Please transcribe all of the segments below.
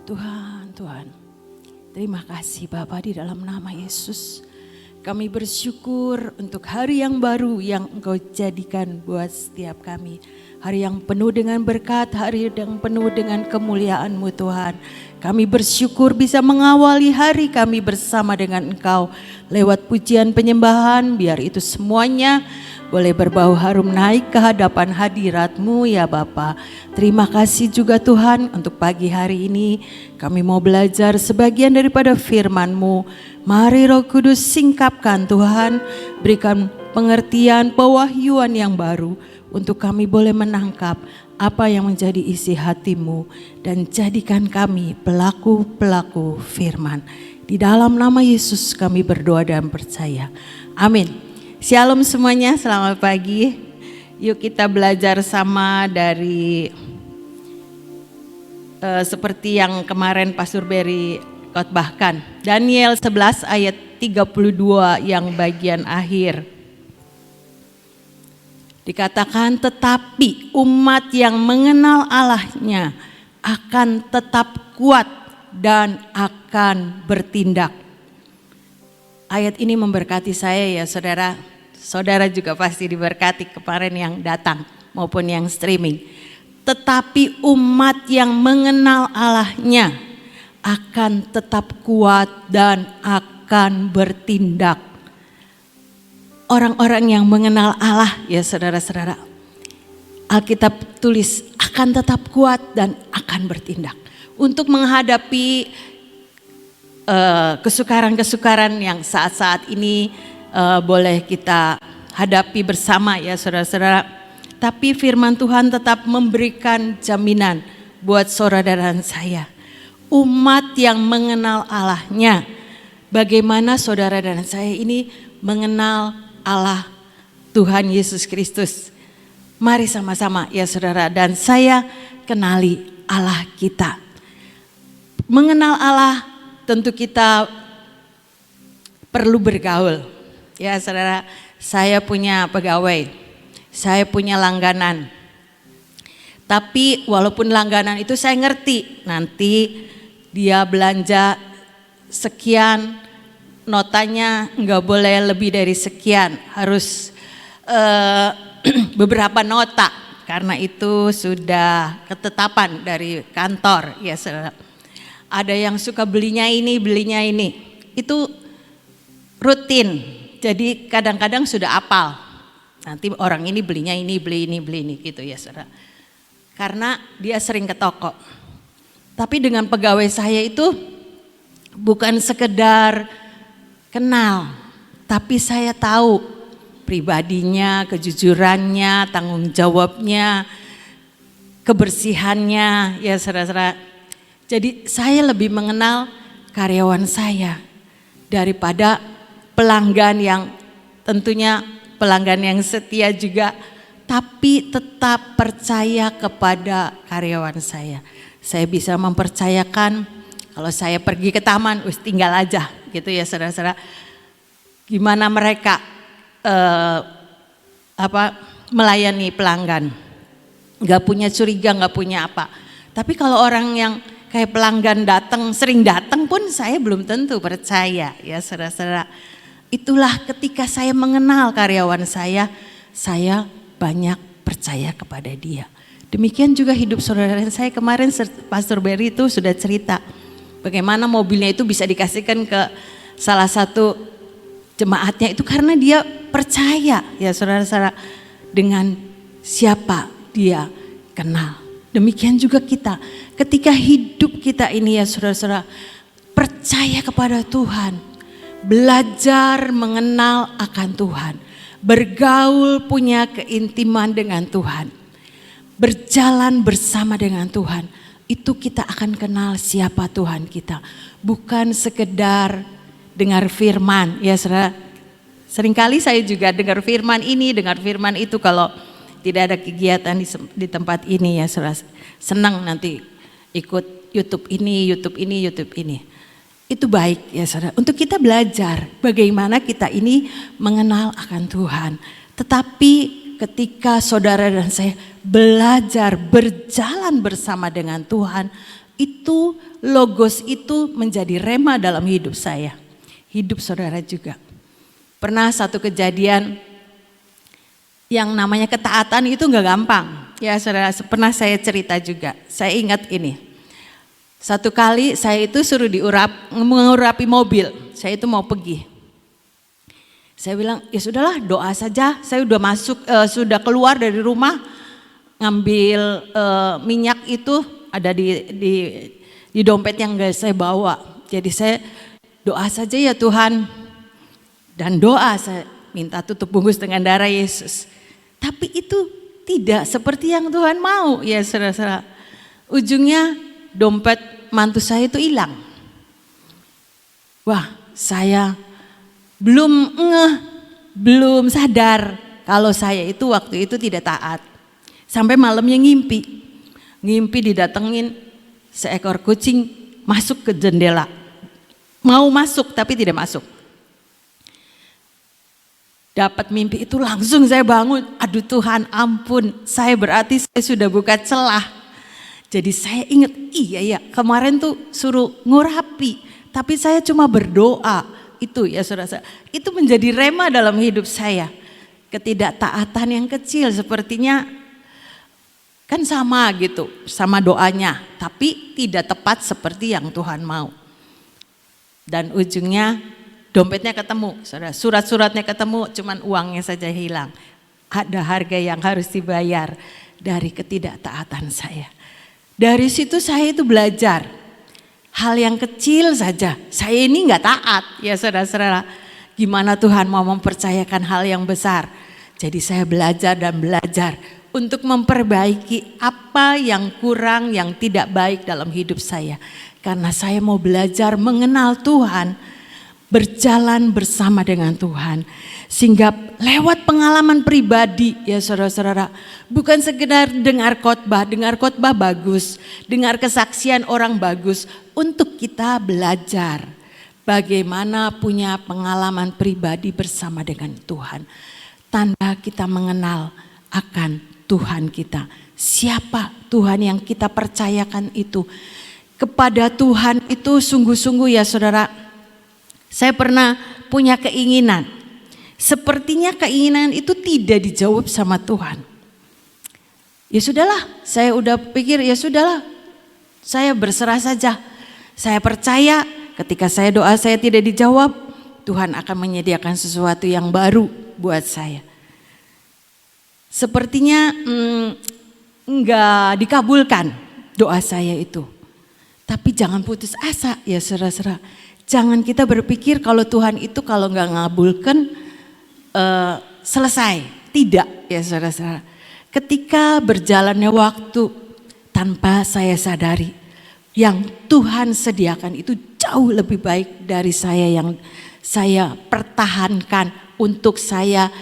Tuhan, terima kasih Bapa di dalam nama Yesus. Kami bersyukur untuk hari yang baru yang Engkau jadikan buat setiap kami. Hari yang penuh dengan berkat, hari yang penuh dengan kemuliaan-Mu Tuhan. Kami bersyukur bisa mengawali hari kami bersama dengan Engkau. Lewat pujian penyembahan, biar itu semuanya boleh berbau harum naik ke hadapan hadirat-Mu ya Bapa. Terima kasih juga Tuhan untuk pagi hari ini kami mau belajar sebagian daripada firman-Mu. Mari Roh Kudus singkapkan Tuhan, berikan pengertian pewahyuan yang baru untuk kami boleh menangkap apa yang menjadi isi hati-Mu dan jadikan kami pelaku-pelaku firman. Di dalam nama Yesus kami berdoa dan percaya. Amin. Shalom semuanya, selamat pagi. Yuk kita belajar sama dari seperti yang kemarin Pastor Berry khotbahkan. Daniel 11 ayat 32 yang bagian akhir. Dikatakan tetapi umat yang mengenal Allahnya akan tetap kuat dan akan bertindak. Ayat ini memberkati saya ya saudara. Saudara juga pasti diberkati kemarin yang datang maupun yang streaming. Tetapi umat yang mengenal Allahnya akan tetap kuat dan akan bertindak. Orang-orang yang mengenal Allah ya saudara-saudara. Alkitab tulis akan tetap kuat dan akan bertindak. Untuk menghadapi kesukaran-kesukaran yang saat-saat ini boleh kita hadapi bersama ya saudara-saudara. Tapi firman Tuhan tetap memberikan jaminan buat saudara dan saya. Umat yang mengenal Allahnya. Bagaimana saudara dan saya ini mengenal Allah Tuhan Yesus Kristus. Mari sama-sama ya saudara dan saya kenali Allah kita. Mengenal Allah tentu kita perlu bergaul. Ya saudara, saya punya pegawai, saya punya langganan. Tapi walaupun langganan itu saya ngerti, nanti dia belanja sekian, notanya nggak boleh lebih dari sekian, harus beberapa nota. Karena itu sudah ketetapan dari kantor, ya saudara. Ada yang suka belinya ini, itu rutin. Jadi kadang-kadang sudah apal. Nanti orang ini belinya ini, beli ini gitu ya saudara. Karena dia sering ke toko. Tapi dengan pegawai saya itu bukan sekedar kenal, tapi saya tahu pribadinya, kejujurannya, tanggung jawabnya, kebersihannya ya saudara-saudara. Jadi saya lebih mengenal karyawan saya daripada pelanggan yang tentunya pelanggan yang setia juga, tapi tetap percaya kepada karyawan saya. Saya bisa mempercayakan kalau saya pergi ke taman, tinggal aja gitu ya saudara-saudara. Gimana mereka melayani pelanggan, nggak punya curiga, nggak punya apa. Tapi kalau orang yang kayak pelanggan datang, sering datang pun saya belum tentu percaya ya saudara-saudara. Itulah ketika saya mengenal karyawan saya banyak percaya kepada dia. Demikian juga hidup saudara saya kemarin Pastor Berry itu sudah cerita bagaimana mobilnya itu bisa dikasihkan ke salah satu jemaatnya itu karena dia percaya ya saudara-saudara dengan siapa dia kenal. Demikian juga kita ketika hidup kita ini ya saudara-saudara percaya kepada Tuhan, belajar mengenal akan Tuhan, bergaul punya keintiman dengan Tuhan, berjalan bersama dengan Tuhan, itu kita akan kenal siapa Tuhan kita. Bukan sekedar dengar firman ya saudara. Seringkali saya juga dengar firman ini, dengar firman itu kalau tidak ada kegiatan di tempat ini ya saudara. Senang nanti ikut YouTube ini. Itu baik ya saudara. Untuk kita belajar bagaimana kita ini mengenal akan Tuhan. Tetapi ketika saudara dan saya belajar berjalan bersama dengan Tuhan, Itu logos itu menjadi rema dalam hidup saya. Hidup saudara juga. Pernah satu kejadian yang namanya ketaatan itu nggak gampang. Ya saudara, pernah saya cerita juga. Saya ingat ini. Satu kali saya itu suruh mengurapi mobil. Saya itu mau pergi. Saya bilang, ya sudahlah doa saja. Saya udah sudah keluar dari rumah, ngambil minyak itu ada di dompet yang gak saya bawa. Jadi saya doa saja ya Tuhan. Dan doa saya minta tutup bungkus dengan darah Yesus. Tapi itu tidak seperti yang Tuhan mau ya saudara-saudara. Ujungnya dompet mantu saya itu hilang. Wah, saya belum sadar kalau saya itu waktu itu tidak taat. Sampai malamnya ngimpi didatengin seekor kucing masuk ke jendela. Mau masuk tapi tidak masuk. Dapat mimpi itu langsung saya bangun. Aduh Tuhan ampun, saya berarti saya sudah buka celah. Jadi saya ingat, iya ya kemarin tuh suruh ngurapi, tapi saya cuma berdoa. Itu ya saudara, itu menjadi rema dalam hidup saya. Ketidaktaatan yang kecil sepertinya kan sama gitu, sama doanya, tapi tidak tepat seperti yang Tuhan mau. Dan ujungnya dompetnya ketemu, saudara, surat-suratnya ketemu, cuman uangnya saja hilang. Ada harga yang harus dibayar dari ketidaktaatan saya. Dari situ saya itu belajar. Hal yang kecil saja, saya ini nggak taat ya saudara-saudara. Gimana Tuhan mau mempercayakan hal yang besar. Jadi saya belajar dan belajar untuk memperbaiki apa yang kurang, yang tidak baik dalam hidup saya. Karena saya mau belajar mengenal Tuhan, berjalan bersama dengan Tuhan. Sehingga lewat pengalaman pribadi ya saudara-saudara, bukan sekedar dengar khotbah bagus, dengar kesaksian orang bagus, untuk kita belajar bagaimana punya pengalaman pribadi bersama dengan Tuhan. Tanda kita mengenal akan Tuhan kita. Siapa Tuhan yang kita percayakan itu. Kepada Tuhan itu sungguh-sungguh ya saudara, saya pernah punya keinginan. Sepertinya keinginan itu tidak dijawab sama Tuhan. Ya sudahlah, saya udah pikir ya sudahlah, saya berserah saja. Saya percaya ketika saya doa saya tidak dijawab, Tuhan akan menyediakan sesuatu yang baru buat saya. Sepertinya enggak dikabulkan doa saya itu. Tapi jangan putus asa ya saudara-saudara. Jangan kita berpikir kalau Tuhan itu kalau enggak ngabulkan selesai. Tidak ya saudara-saudara. Ketika berjalannya waktu tanpa saya sadari, yang Tuhan sediakan itu jauh lebih baik dari saya yang saya pertahankan untuk saya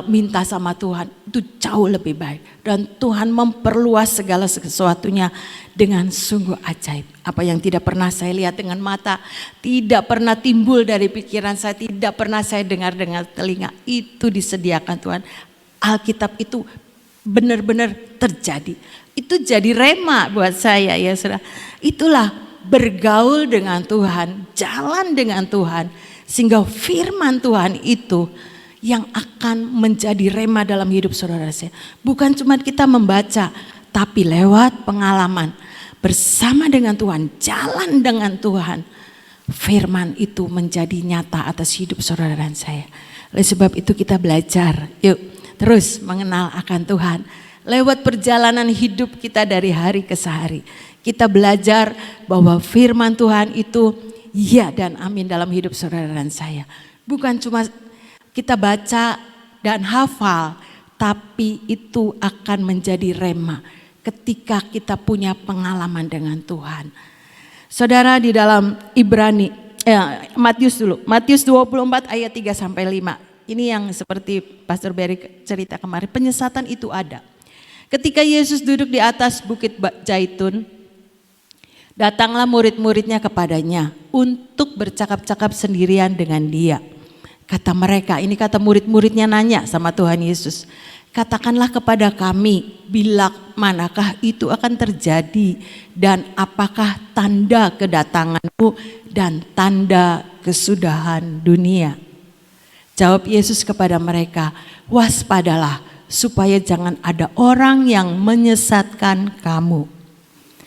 minta sama Tuhan. Itu jauh lebih baik. Dan Tuhan memperluas segala sesuatunya dengan sungguh ajaib. Apa yang tidak pernah saya lihat dengan mata, tidak pernah timbul dari pikiran saya, tidak pernah saya dengar dengan telinga, itu disediakan Tuhan. Alkitab itu benar-benar terjadi. Itu jadi rema buat saya ya saudara. Itulah bergaul dengan Tuhan, jalan dengan Tuhan. Sehingga firman Tuhan itu yang akan menjadi rema dalam hidup saudara saya. Bukan cuma kita membaca, tapi lewat pengalaman bersama dengan Tuhan, jalan dengan Tuhan. Firman itu menjadi nyata atas hidup saudara dan saya. Oleh sebab itu kita belajar, yuk terus mengenal akan Tuhan. Lewat perjalanan hidup kita dari hari ke hari. Kita belajar bahwa firman Tuhan itu ya dan amin dalam hidup saudara dan saya. Bukan cuma kita baca dan hafal, tapi itu akan menjadi rema ketika kita punya pengalaman dengan Tuhan. Saudara di dalam Matius 24 ayat 3 sampai 5. Ini yang seperti Pastor Berry cerita kemarin, penyesatan itu ada. Ketika Yesus duduk di atas bukit Zaitun, datanglah murid-muridnya kepadanya untuk bercakap-cakap sendirian dengan dia. Kata mereka, ini kata murid-muridnya nanya sama Tuhan Yesus. Katakanlah kepada kami, bila manakah itu akan terjadi, dan apakah tanda kedatanganmu dan tanda kesudahan dunia? Jawab Yesus kepada mereka, waspadalah supaya jangan ada orang yang menyesatkan kamu.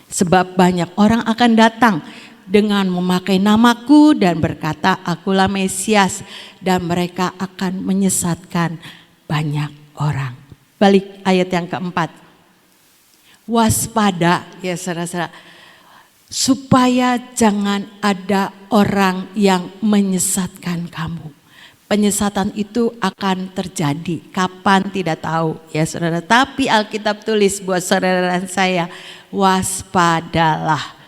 Sebab banyak orang akan datang dengan memakai namaku dan berkata, akulah Mesias, dan mereka akan menyesatkan banyak orang. Balik ayat yang keempat. Waspada ya saudara-saudara, supaya jangan ada orang yang menyesatkan kamu. Penyesatan itu akan terjadi, kapan tidak tahu ya saudara. Tapi Alkitab tulis buat saudara dan saya, waspadalah.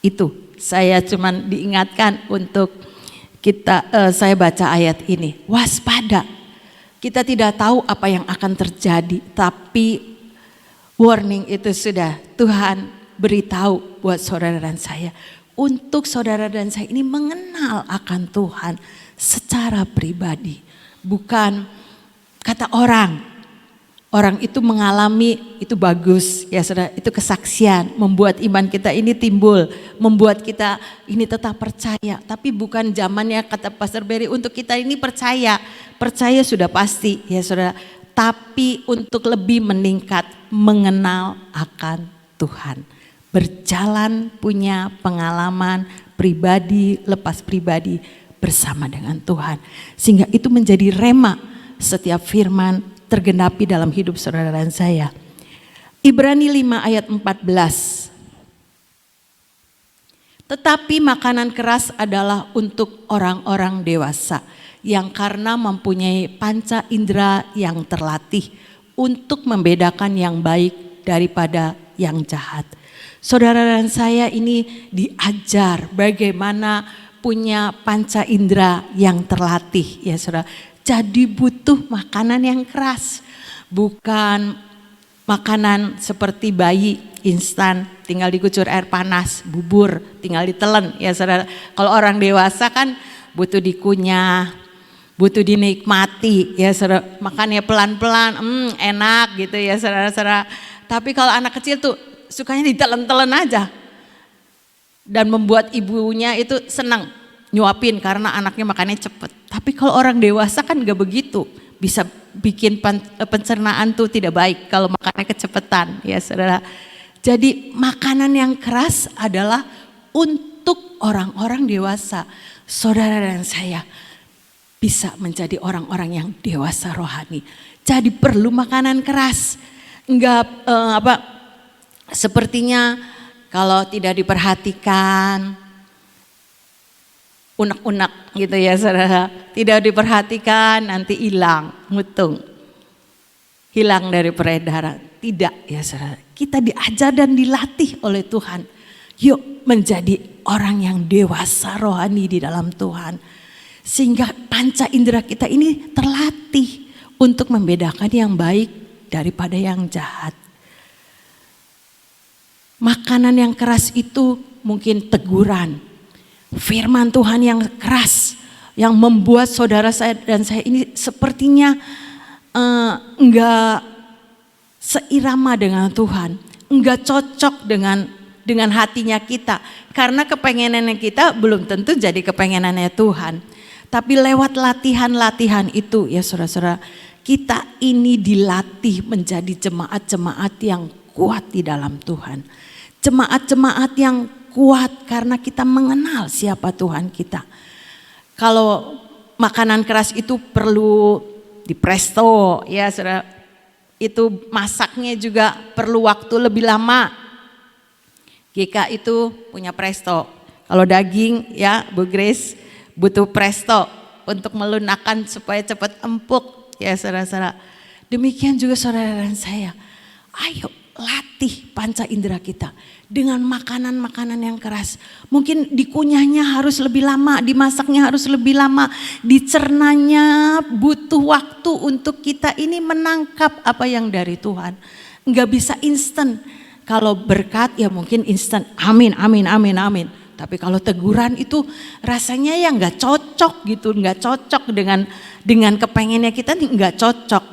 Itu saya cuman diingatkan untuk kita, saya baca ayat ini, waspada. Kita tidak tahu apa yang akan terjadi, tapi warning itu sudah Tuhan beritahu buat saudara dan saya. Untuk saudara dan saya ini mengenal akan Tuhan secara pribadi. Bukan kata orang. Orang itu mengalami, itu bagus ya saudara, itu kesaksian. Membuat iman kita ini timbul, membuat kita ini tetap percaya. Tapi bukan zamannya kata Pastor Berry untuk kita ini percaya. Percaya sudah pasti ya saudara. Tapi untuk lebih meningkat mengenal akan Tuhan. Berjalan punya pengalaman pribadi, lepas pribadi bersama dengan Tuhan. Sehingga itu menjadi rema setiap firman tergenapi dalam hidup saudara dan saya. Ibrani 5 ayat 14. Tetapi makanan keras adalah untuk orang-orang dewasa yang karena mempunyai panca indera yang terlatih untuk membedakan yang baik daripada yang jahat. Saudara dan saya ini diajar bagaimana punya panca indera yang terlatih ya saudara. Jadi butuh makanan yang keras, bukan makanan seperti bayi instan, tinggal dikucur air panas, bubur, tinggal ditelen ya saudara. Kalau orang dewasa kan butuh dikunyah, butuh dinikmati ya saudara. Makannya pelan-pelan, enak gitu ya saudara-saudara. Tapi kalau anak kecil tuh sukanya ditelen-telen aja. Dan membuat ibunya itu senang nyuapin karena anaknya makannya cepet. Tapi kalau orang dewasa kan gak begitu, bisa bikin pencernaan tuh tidak baik kalau makannya kecepetan ya saudara. Jadi makanan yang keras adalah untuk orang-orang dewasa. Saudara dan saya bisa menjadi orang-orang yang dewasa rohani. Jadi perlu makanan keras. Enggak sepertinya kalau tidak diperhatikan unek-unek gitu ya saudara, tidak diperhatikan nanti hilang, mutung, hilang dari peredaran. Tidak ya saudara, kita diajar dan dilatih oleh Tuhan. Yuk menjadi orang yang dewasa rohani di dalam Tuhan. Sehingga panca indera kita ini terlatih untuk membedakan yang baik daripada yang jahat. Makanan yang keras itu mungkin teguran. Firman Tuhan yang keras yang membuat saudara saya dan saya ini sepertinya enggak seirama dengan Tuhan, enggak cocok dengan hatinya kita, karena kepengenannya kita belum tentu jadi kepengenannya Tuhan. Tapi lewat latihan-latihan itu ya saudara-saudara, kita ini dilatih menjadi jemaat-jemaat yang kuat di dalam Tuhan. Jemaat-jemaat yang kuat karena kita mengenal siapa Tuhan kita. Kalau makanan keras itu perlu dipresto ya saudara, itu masaknya juga perlu waktu lebih lama. GK itu punya presto. Kalau daging ya Bu Grace butuh presto untuk melunakkan supaya cepat empuk ya saudara-saudara. Demikian juga saudara dan saya. Ayo latih panca indera kita dengan makanan-makanan yang keras. Mungkin dikunyahnya harus lebih lama, dimasaknya harus lebih lama, dicernanya butuh waktu untuk kita ini menangkap apa yang dari Tuhan. Enggak bisa instan. Kalau berkat ya mungkin instan, amin, amin, amin, amin. Tapi kalau teguran itu rasanya ya enggak cocok gitu, enggak cocok dengan kepengennya kita, enggak cocok.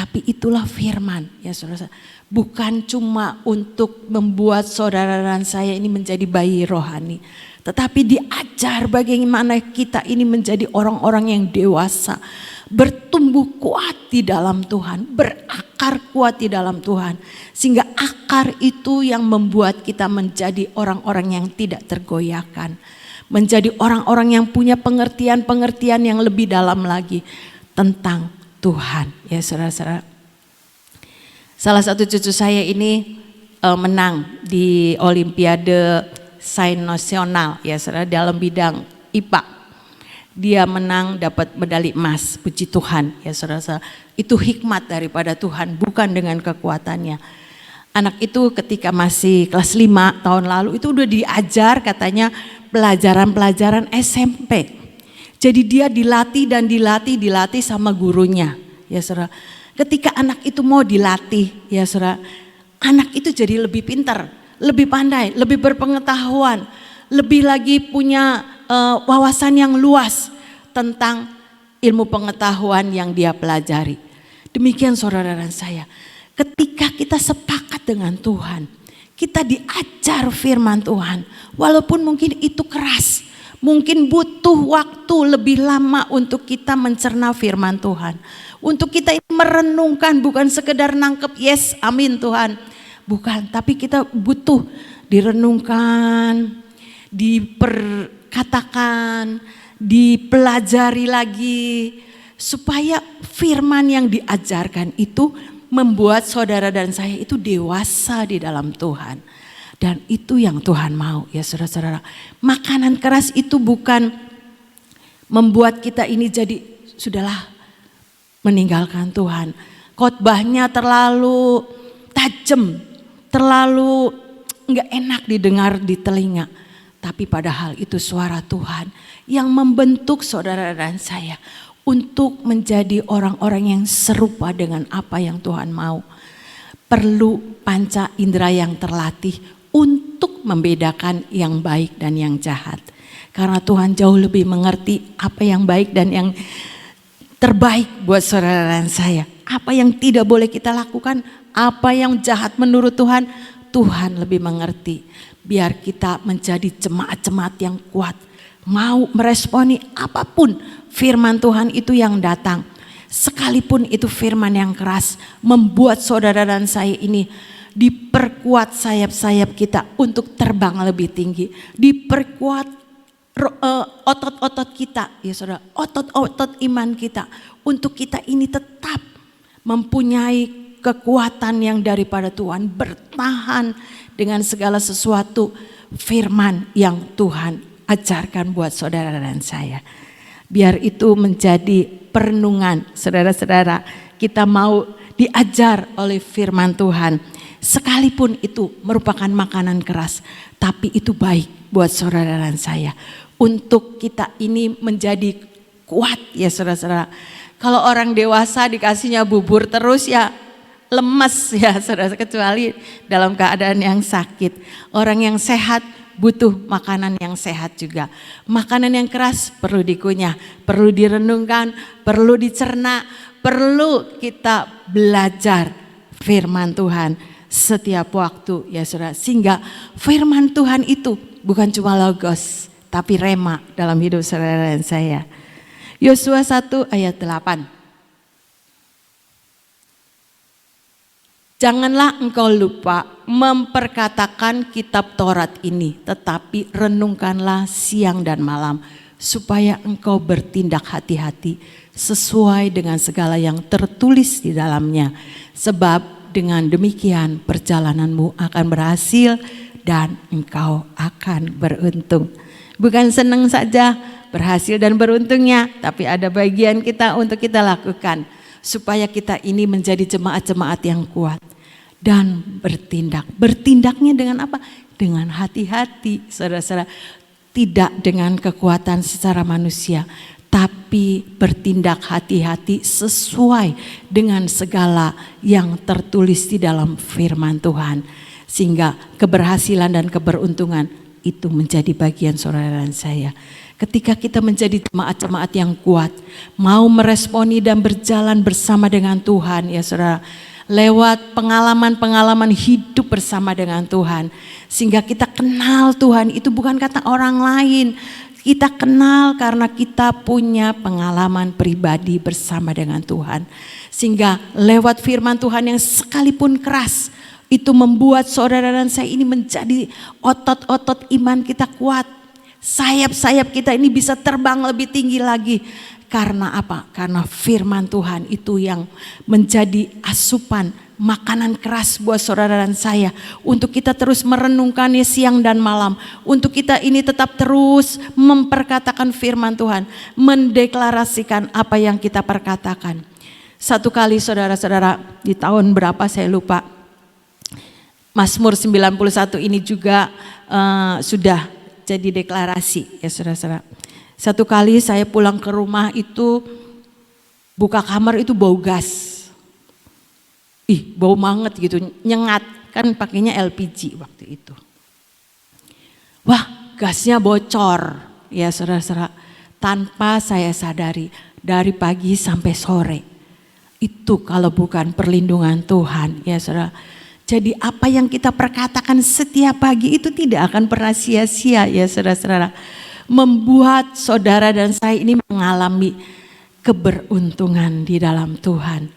Tapi itulah firman ya saudara. Bukan cuma untuk membuat saudara dan saya ini menjadi bayi rohani. Tetapi diajar bagaimana kita ini menjadi orang-orang yang dewasa. Bertumbuh kuat di dalam Tuhan. Berakar kuat di dalam Tuhan. Sehingga akar itu yang membuat kita menjadi orang-orang yang tidak tergoyahkan. Menjadi orang-orang yang punya pengertian-pengertian yang lebih dalam lagi tentang Tuhan. Ya saudara-saudara. Salah satu cucu saya ini menang di Olimpiade Sains Nasional ya saudara, dalam bidang IPA. Dia menang dapat medali emas, puji Tuhan ya saudara-saudara. Itu hikmat daripada Tuhan, bukan dengan kekuatannya. Anak itu ketika masih kelas 5 tahun lalu itu udah diajar katanya pelajaran-pelajaran SMP. Jadi dia dilatih sama gurunya ya saudara. Ketika anak itu mau dilatih ya saudara, anak itu jadi lebih pintar, lebih pandai, lebih berpengetahuan, lebih lagi punya wawasan yang luas tentang ilmu pengetahuan yang dia pelajari. Demikian saudara dan saya, ketika kita sepakat dengan Tuhan, kita diajar firman Tuhan, walaupun mungkin itu keras, mungkin butuh waktu lebih lama untuk kita mencerna firman Tuhan. Untuk kita merenungkan, bukan sekedar nangkep yes amin Tuhan. Bukan, tapi kita butuh direnungkan, diperkatakan, dipelajari lagi. Supaya firman yang diajarkan itu membuat saudara dan saya itu dewasa di dalam Tuhan. Dan itu yang Tuhan mau ya saudara-saudara. Makanan keras itu bukan membuat kita ini jadi sudahlah meninggalkan Tuhan. Khotbahnya terlalu tajam, terlalu enggak enak didengar di telinga. Tapi padahal itu suara Tuhan yang membentuk saudara dan saya untuk menjadi orang-orang yang serupa dengan apa yang Tuhan mau. Perlu panca indera yang terlatih untuk membedakan yang baik dan yang jahat. Karena Tuhan jauh lebih mengerti apa yang baik dan yang terbaik buat saudara dan saya. Apa yang tidak boleh kita lakukan, apa yang jahat menurut Tuhan, Tuhan lebih mengerti. Biar kita menjadi jemaat-jemaat yang kuat, mau meresponi apapun firman Tuhan itu yang datang. Sekalipun itu firman yang keras, membuat saudara dan saya ini diperkuat sayap-sayap kita untuk terbang lebih tinggi. Diperkuat otot-otot kita ya saudara, otot-otot iman kita untuk kita ini tetap mempunyai kekuatan yang daripada Tuhan, bertahan dengan segala sesuatu firman yang Tuhan ajarkan buat saudara dan saya. Biar itu menjadi perenungan saudara-saudara, kita mau diajar oleh firman Tuhan. Sekalipun itu merupakan makanan keras, tapi itu baik buat saudara dan saya. Untuk kita ini menjadi kuat ya saudara-saudara. Kalau orang dewasa dikasihnya bubur terus ya lemes ya saudara, kecuali dalam keadaan yang sakit. Orang yang sehat butuh makanan yang sehat juga. Makanan yang keras perlu dikunyah, perlu direnungkan, perlu dicerna, perlu kita belajar firman Tuhan setiap waktu ya saudara. Sehingga firman Tuhan itu bukan cuma logos, tapi rema dalam hidup saudara dan saya. Yosua 1 ayat 8. Janganlah engkau lupa memperkatakan kitab Taurat ini, tetapi renungkanlah siang dan malam, supaya engkau bertindak hati-hati sesuai dengan segala yang tertulis di dalamnya. Sebab dengan demikian perjalananmu akan berhasil dan engkau akan beruntung. Bukan senang saja berhasil dan beruntungnya, tapi ada bagian kita untuk kita lakukan. Supaya kita ini menjadi jemaat-jemaat yang kuat dan bertindak. Bertindaknya dengan apa? Dengan hati-hati saudara-saudara. Tidak dengan kekuatan secara manusia, tapi bertindak hati-hati sesuai dengan segala yang tertulis di dalam firman Tuhan. Sehingga keberhasilan dan keberuntungan itu menjadi bagian saudara dan saya. ketika kita menjadi jemaat-jemaat yang kuat, mau meresponi dan berjalan bersama dengan Tuhan ya saudara, lewat pengalaman-pengalaman hidup bersama dengan Tuhan, sehingga kita kenal Tuhan itu bukan kata orang lain, kita kenal karena kita punya pengalaman pribadi bersama dengan Tuhan, sehingga lewat firman Tuhan yang sekalipun keras itu membuat saudara dan saya ini menjadi otot-otot iman kita kuat. Sayap-sayap kita ini bisa terbang lebih tinggi lagi. Karena apa? Karena firman Tuhan itu yang menjadi asupan, makanan keras buat saudara dan saya. Untuk kita terus merenungkannya siang dan malam. Untuk kita ini tetap terus memperkatakan firman Tuhan. Mendeklarasikan apa yang kita perkatakan. Satu kali saudara-saudara, di tahun berapa saya lupa. Mazmur 91 ini juga sudah jadi deklarasi ya saudara-saudara. Satu kali saya pulang ke rumah itu buka kamar itu bau gas. Bau banget gitu, nyengat, kan pakainya LPG waktu itu. Wah, gasnya bocor ya saudara-saudara. Tanpa saya sadari dari pagi sampai sore. Itu kalau bukan perlindungan Tuhan ya saudara. Jadi apa yang kita perkatakan setiap pagi itu tidak akan pernah sia-sia ya saudara-saudara. Membuat saudara dan saya ini mengalami keberuntungan di dalam Tuhan.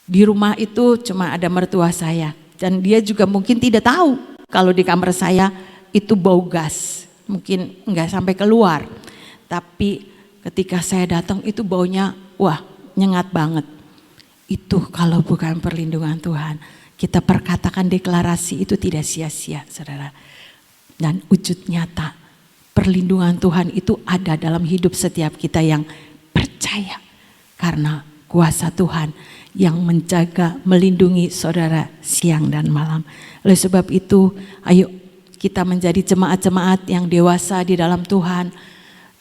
Di rumah itu cuma ada mertua saya. Dan dia juga mungkin tidak tahu kalau di kamar saya itu bau gas. Mungkin enggak sampai keluar. Tapi ketika saya datang itu baunya wah nyengat banget. Itu kalau bukan perlindungan Tuhan. Kita perkatakan deklarasi itu tidak sia-sia saudara. Dan wujud nyata perlindungan Tuhan itu ada dalam hidup setiap kita yang percaya. Karena kuasa Tuhan yang menjaga, melindungi saudara siang dan malam. Oleh sebab itu ayo kita menjadi jemaat-jemaat yang dewasa di dalam Tuhan.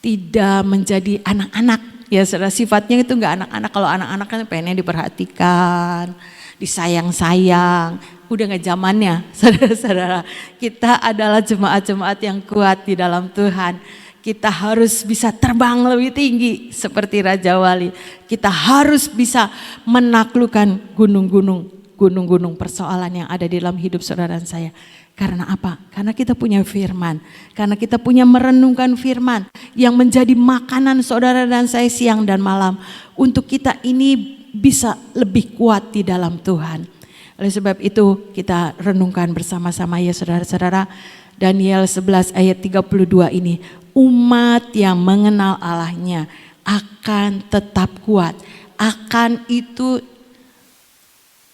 Tidak menjadi anak-anak. Ya saudara, sifatnya itu enggak anak-anak. Kalau anak-anak kan pengen diperhatikan, disayang-sayang, udah gak zamannya saudara-saudara. Kita adalah jemaat-jemaat yang kuat di dalam Tuhan. Kita harus bisa terbang lebih tinggi seperti Raja Wali. Kita harus bisa menaklukkan gunung-gunung persoalan yang ada di dalam hidup saudara dan saya. Karena apa? Karena kita punya firman. Karena kita punya merenungkan firman yang menjadi makanan saudara dan saya siang dan malam. Untuk kita ini bisa lebih kuat di dalam Tuhan. Oleh sebab itu kita renungkan bersama-sama ya saudara-saudara. Daniel 11 ayat 32 ini. Umat yang mengenal Allahnya akan tetap kuat. Akan itu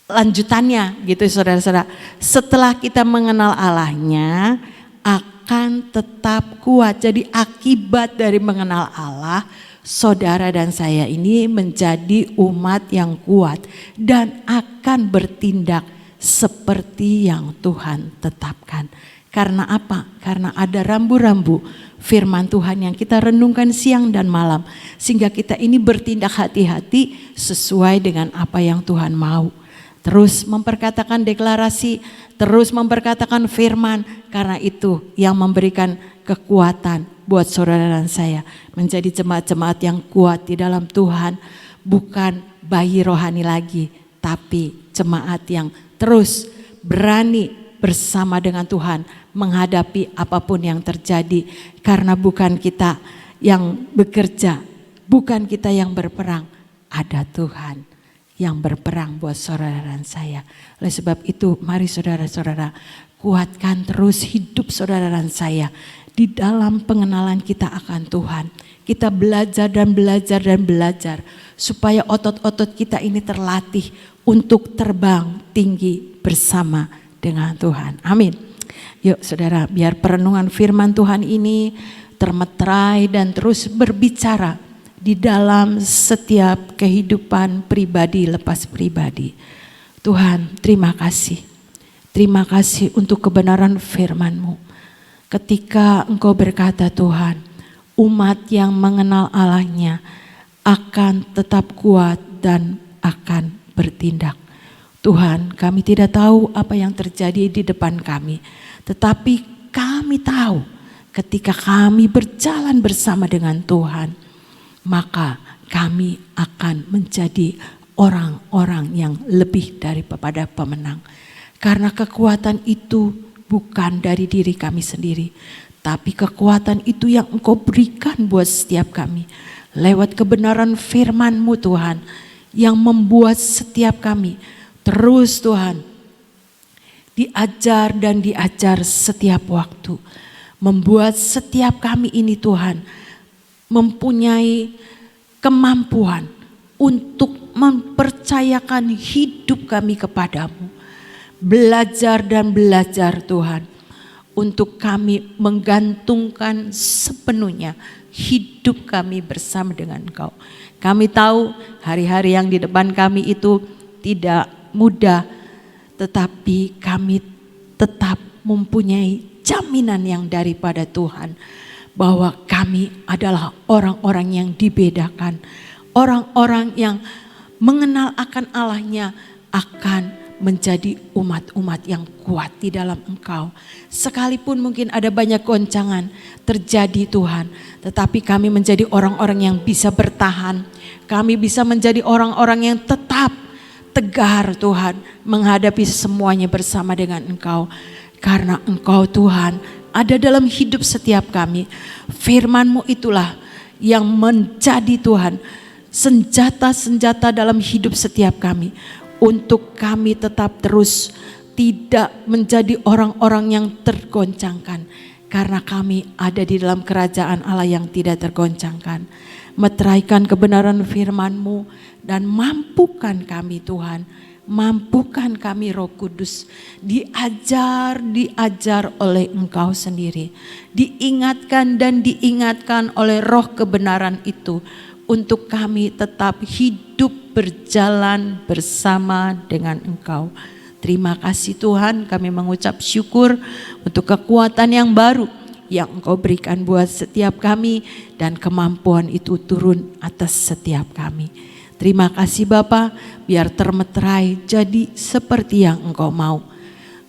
lanjutannya gitu saudara-saudara. Setelah kita mengenal Allahnya akan tetap kuat. Jadi akibat dari mengenal Allah, saudara dan saya ini menjadi umat yang kuat dan akan bertindak seperti yang Tuhan tetapkan. Karena apa? Karena ada rambu-rambu firman Tuhan yang kita renungkan siang dan malam. Sehingga kita ini bertindak hati-hati sesuai dengan apa yang Tuhan mau. Terus memperkatakan deklarasi, terus memperkatakan firman. Karena itu yang memberikan kekuatan buat saudara dan saya menjadi jemaat-jemaat yang kuat di dalam Tuhan. Bukan bayi rohani lagi, tapi jemaat yang terus berani bersama dengan Tuhan menghadapi apapun yang terjadi. Karena bukan kita yang bekerja, bukan kita yang berperang, ada Tuhan yang berperang buat saudara dan saya. Oleh sebab itu mari saudara-saudara kuatkan terus hidup saudara dan saya di dalam pengenalan kita akan Tuhan. Kita belajar dan belajar dan belajar supaya otot-otot kita ini terlatih untuk terbang tinggi bersama dengan Tuhan. Amin. Yuk saudara, biar perenungan firman Tuhan ini termeterai dan terus berbicara di dalam setiap kehidupan pribadi lepas pribadi. Tuhan, terima kasih. Terima kasih untuk kebenaran firman-Mu. Ketika Engkau berkata Tuhan, umat yang mengenal Allahnya akan tetap kuat dan akan bertindak. Tuhan, kami tidak tahu apa yang terjadi di depan kami, tetapi kami tahu ketika kami berjalan bersama dengan Tuhan, maka kami akan menjadi orang-orang yang lebih daripada pemenang. Karena kekuatan itu bukan dari diri kami sendiri, tapi kekuatan itu yang Engkau berikan buat setiap kami. Lewat kebenaran firman-Mu Tuhan, yang membuat setiap kami terus Tuhan diajar dan diajar setiap waktu. Membuat setiap kami ini Tuhan mempunyai kemampuan untuk mempercayakan hidup kami kepadamu. Belajar dan belajar Tuhan, untuk kami menggantungkan sepenuhnya hidup kami bersama dengan Engkau. Kami tahu hari-hari yang di depan kami itu tidak mudah, tetapi kami tetap mempunyai jaminan yang daripada Tuhan, bahwa kami adalah orang-orang yang dibedakan, orang-orang yang mengenal akan Allahnya, akan menjadi umat-umat yang kuat di dalam Engkau. Sekalipun mungkin ada banyak goncangan terjadi Tuhan, tetapi kami menjadi orang-orang yang bisa bertahan. Kami bisa menjadi orang-orang yang tetap tegar Tuhan, menghadapi semuanya bersama dengan Engkau. Karena Engkau Tuhan ada dalam hidup setiap kami. Firman-Mu itulah yang menjadi Tuhan senjata-senjata dalam hidup setiap kami, untuk kami tetap terus tidak menjadi orang-orang yang tergoncangkan, karena kami ada di dalam kerajaan Allah yang tidak tergoncangkan. Meteraikan kebenaran firman-Mu dan mampukan kami Tuhan, mampukan kami Roh Kudus, diajar oleh Engkau sendiri, diingatkan dan diingatkan oleh roh kebenaran itu, untuk kami tetap hidup berjalan bersama dengan Engkau. Terima kasih Tuhan, kami mengucap syukur untuk kekuatan yang baru yang Engkau berikan buat setiap kami, dan kemampuan itu turun atas setiap kami. Terima kasih Bapa, biar termeterai jadi seperti yang Engkau mau.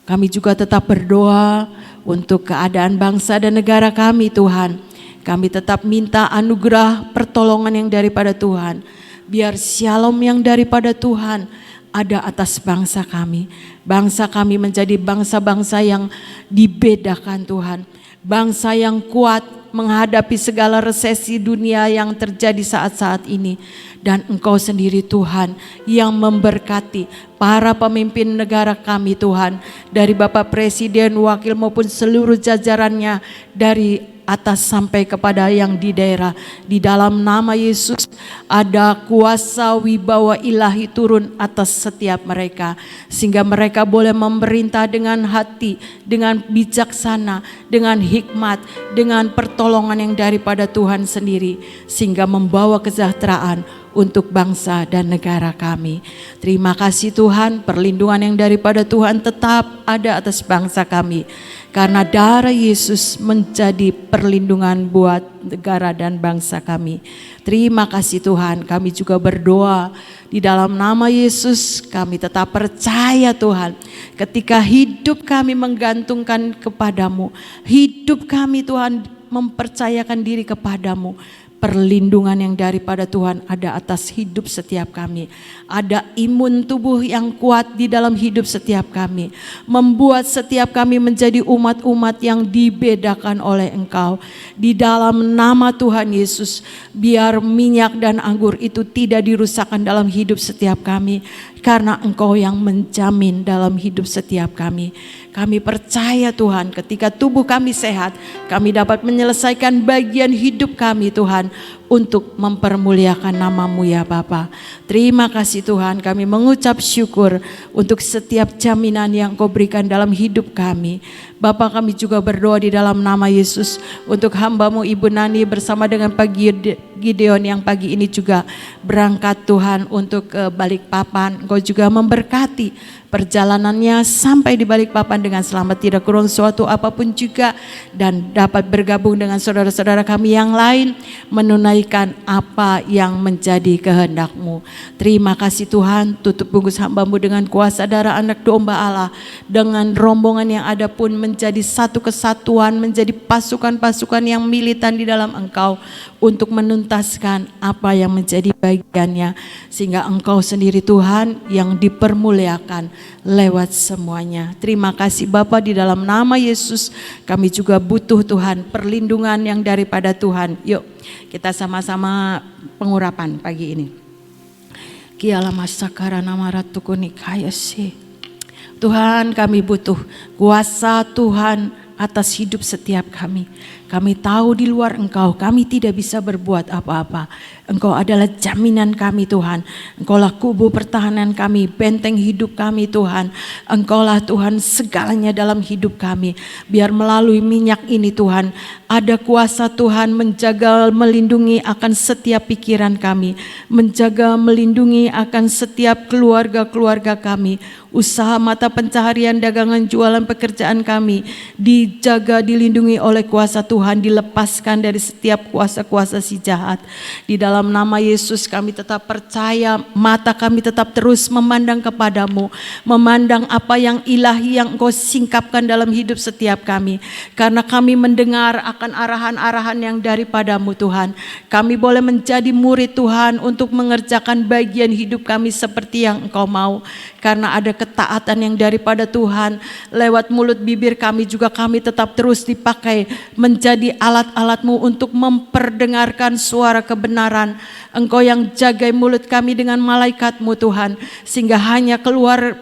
Kami juga tetap berdoa untuk keadaan bangsa dan negara kami Tuhan. Kami tetap minta anugerah pertolongan yang daripada Tuhan. Biar shalom yang daripada Tuhan ada atas bangsa kami. Bangsa kami menjadi bangsa-bangsa yang dibedakan Tuhan. Bangsa yang kuat menghadapi segala resesi dunia yang terjadi saat-saat ini. Dan Engkau sendiri Tuhan yang memberkati para pemimpin negara kami Tuhan. Dari Bapak Presiden, Wakil maupun seluruh jajarannya, dari atas sampai kepada yang di daerah. Di dalam nama Yesus ada kuasa wibawa ilahi turun atas setiap mereka, sehingga mereka boleh memerintah dengan hati, dengan bijaksana, dengan hikmat, dengan pertolongan yang daripada Tuhan sendiri, sehingga membawa kesejahteraan untuk bangsa dan negara kami. Terima kasih Tuhan, perlindungan yang daripada Tuhan tetap ada atas bangsa kami, karena darah Yesus menjadi perlindungan buat negara dan bangsa kami. Terima kasih Tuhan, kami juga berdoa di dalam nama Yesus. Kami tetap percaya Tuhan, ketika hidup kami menggantungkan kepadamu, hidup kami Tuhan mempercayakan diri kepadamu, perlindungan yang daripada Tuhan ada atas hidup setiap kami. Ada imun tubuh yang kuat di dalam hidup setiap kami, membuat setiap kami menjadi umat-umat yang dibedakan oleh Engkau. Di dalam nama Tuhan Yesus, biar minyak dan anggur itu tidak dirusakkan dalam hidup setiap kami, karena Engkau yang menjamin dalam hidup setiap kami. Kami percaya Tuhan, ketika tubuh kami sehat, kami dapat menyelesaikan bagian hidup kami Tuhan, untuk mempermuliakan nama-Mu ya Bapa. Terima kasih Tuhan, kami mengucap syukur untuk setiap jaminan yang Kau berikan dalam hidup kami. Bapa, kami juga berdoa di dalam nama Yesus untuk hamba-Mu Ibu Nani bersama dengan Pak Gideon yang pagi ini juga berangkat Tuhan untuk ke Balikpapan. Engkau juga memberkati perjalanannya sampai di Balikpapan dengan selamat, tidak kurang suatu apapun juga, dan dapat bergabung dengan saudara-saudara kami yang lain menunaikan apa yang menjadi kehendak-Mu. Terima kasih Tuhan, tutup bungkus hamba-Mu dengan kuasa darah anak domba Allah, dengan rombongan yang ada pun menjadi satu kesatuan, menjadi pasukan-pasukan yang militan di dalam Engkau untuk menuntaskan apa yang menjadi bagiannya, sehingga Engkau sendiri Tuhan yang dipermuliakan lewat semuanya. Terima kasih Bapa, di dalam nama Yesus kami juga butuh Tuhan perlindungan yang daripada Tuhan. Yuk kita sama-sama pengurapan pagi ini. Kiala masakara namaratuku nikayasi. Tuhan, kami butuh kuasa Tuhan atas hidup setiap kami. Kami tahu di luar Engkau kami tidak bisa berbuat apa-apa. Engkau adalah jaminan kami Tuhan. Engkaulah kubu pertahanan kami, benteng hidup kami Tuhan. Engkaulah Tuhan segalanya dalam hidup kami. Biar melalui minyak ini Tuhan, ada kuasa Tuhan menjaga, melindungi akan setiap pikiran kami. Menjaga, melindungi akan setiap keluarga-keluarga kami. Usaha mata pencaharian, dagangan, jualan, pekerjaan kami dijaga, dilindungi oleh kuasa Tuhan, dilepaskan dari setiap kuasa-kuasa si jahat. Di dalam nama Yesus kami tetap percaya, mata kami tetap terus memandang kepadamu, memandang apa yang ilahi yang Engkau singkapkan dalam hidup setiap kami. Karena kami mendengar akan arahan-arahan yang daripadamu Tuhan. Kami boleh menjadi murid Tuhan untuk mengerjakan bagian hidup kami seperti yang Engkau mau. Karena ada ketaatan yang daripada Tuhan, lewat mulut bibir kami juga kami tetap terus dipakai menjadi alat-alat-Mu untuk memperdengarkan suara kebenaran. Engkau yang jaga mulut kami dengan malaikat-Mu Tuhan, sehingga hanya keluar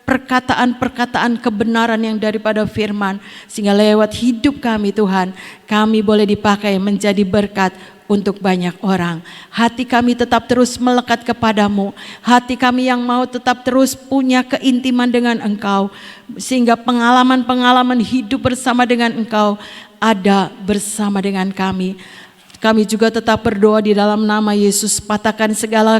perkataan-perkataan kebenaran yang daripada firman, sehingga lewat hidup kami Tuhan, kami boleh dipakai menjadi berkat untuk banyak orang. Hati kami tetap terus melekat kepadamu. Hati kami yang mau tetap terus punya keintiman dengan Engkau, sehingga pengalaman-pengalaman hidup bersama dengan Engkau ada bersama dengan kami. Kami juga tetap berdoa di dalam nama Yesus, patahkan segala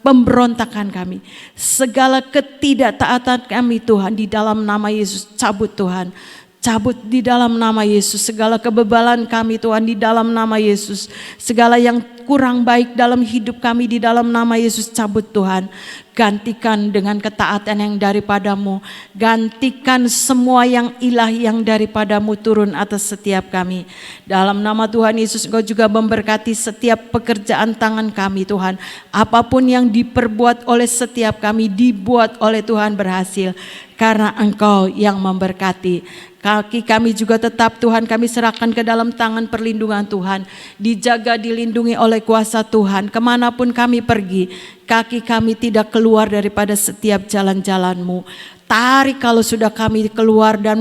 pemberontakan kami, segala ketidaktaatan kami Tuhan, di dalam nama Yesus cabut Tuhan. Cabut di dalam nama Yesus segala kebebalan kami Tuhan, di dalam nama Yesus. Segala yang kurang baik dalam hidup kami, di dalam nama Yesus cabut Tuhan. Gantikan dengan ketaatan yang daripadamu. Gantikan semua yang ilahi yang daripadamu turun atas setiap kami. Dalam nama Tuhan Yesus, Engkau juga memberkati setiap pekerjaan tangan kami Tuhan. Apapun yang diperbuat oleh setiap kami, dibuat oleh Tuhan berhasil. Karena Engkau yang memberkati. Kaki kami juga tetap Tuhan kami serahkan ke dalam tangan perlindungan Tuhan. Dijaga, dilindungi oleh kuasa Tuhan. Kemanapun kami pergi, kaki kami tidak keluar daripada setiap jalan-jalan-Mu. Tarik kalau sudah kami keluar dan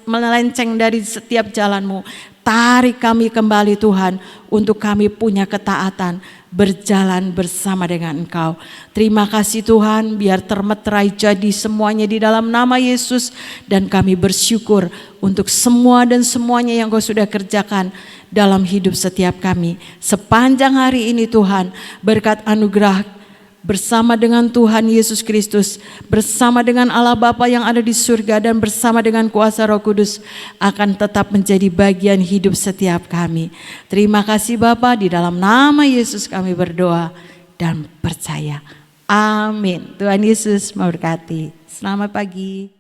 melenceng dari setiap jalan-Mu. Tarik kami kembali Tuhan, untuk kami punya ketaatan, berjalan bersama dengan Engkau. Terima kasih Tuhan, biar termeterai jadi semuanya di dalam nama Yesus. Dan kami bersyukur untuk semua dan semuanya yang Kau sudah kerjakan dalam hidup setiap kami. Sepanjang hari ini Tuhan, berkat anugerah bersama dengan Tuhan Yesus Kristus, bersama dengan Allah Bapa yang ada di surga, dan bersama dengan kuasa Roh Kudus akan tetap menjadi bagian hidup setiap kami. Terima kasih Bapa, di dalam nama Yesus kami berdoa dan percaya. Amin. Tuhan Yesus memberkati. Selamat pagi.